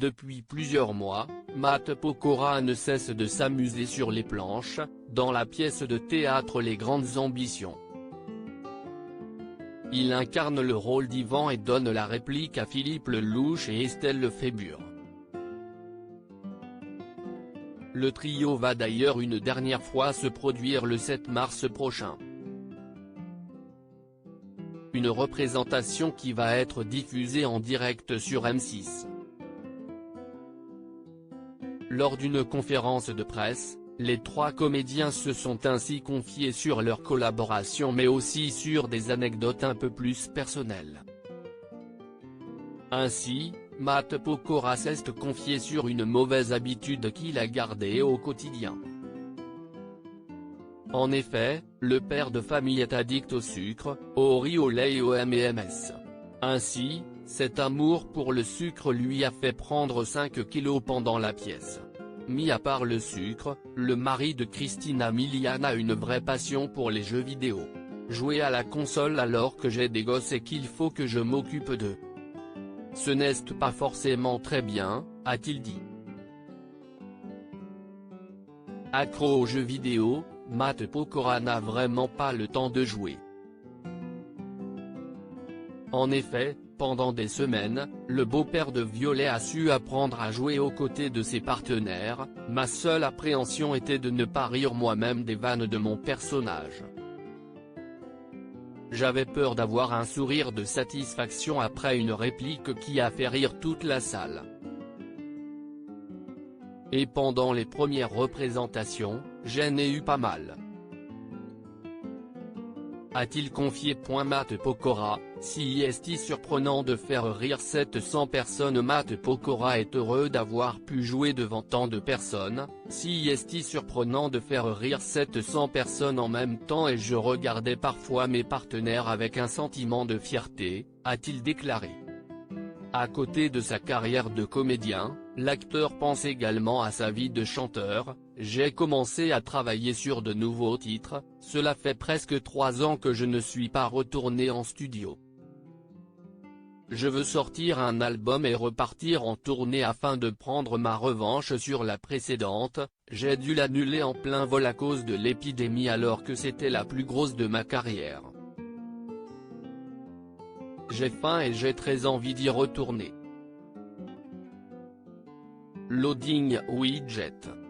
Depuis plusieurs mois, Matt Pokora ne cesse de s'amuser sur les planches, dans la pièce de théâtre Les Grandes Ambitions. Il incarne le rôle d'Ivan et donne la réplique à Philippe Lelouch et Estelle Lefébure. Le trio va d'ailleurs une dernière fois se produire le 7 mars prochain. Une représentation qui va être diffusée en direct sur M6. Lors d'une conférence de presse, les trois comédiens se sont ainsi confiés sur leur collaboration mais aussi sur des anecdotes un peu plus personnelles. Ainsi, Matt Pokora s'est confié sur une mauvaise habitude qu'il a gardée au quotidien. En effet, le père de famille est addict au sucre, au riz au lait et au M&M's. Ainsi, cet amour pour le sucre lui a fait prendre 5 kilos pendant la pièce. Mis à part le sucre, le mari de Christina Milian a une vraie passion pour les jeux vidéo. Jouer à la console alors que j'ai des gosses et qu'il faut que je m'occupe d'eux. Ce n'est pas forcément très bien, a-t-il dit. Accro aux jeux vidéo, Matt Pokora n'a vraiment pas le temps de jouer. En effet, pendant des semaines, le beau-père de Violet a su apprendre à jouer aux côtés de ses partenaires. Ma seule appréhension était de ne pas rire moi-même des vannes de mon personnage. J'avais peur d'avoir un sourire de satisfaction après une réplique qui a fait rire toute la salle. Et pendant les premières représentations, j'en ai eu pas mal. A-t-il confié. Matt Pokora, si est surprenant de faire rire 700 personnes. Matt Pokora est heureux d'avoir pu jouer devant tant de personnes, si est surprenant de faire rire 700 personnes en même temps et je regardais parfois mes partenaires avec un sentiment de fierté, a-t-il déclaré. À côté de sa carrière de comédien, l'acteur pense également à sa vie de chanteur. J'ai commencé à travailler sur de nouveaux titres, cela fait presque 3 ans que je ne suis pas retourné en studio. Je veux sortir un album et repartir en tournée afin de prendre ma revanche sur la précédente. J'ai dû l'annuler en plein vol à cause de l'épidémie alors que c'était la plus grosse de ma carrière. J'ai faim et j'ai très envie d'y retourner. Loading Widget.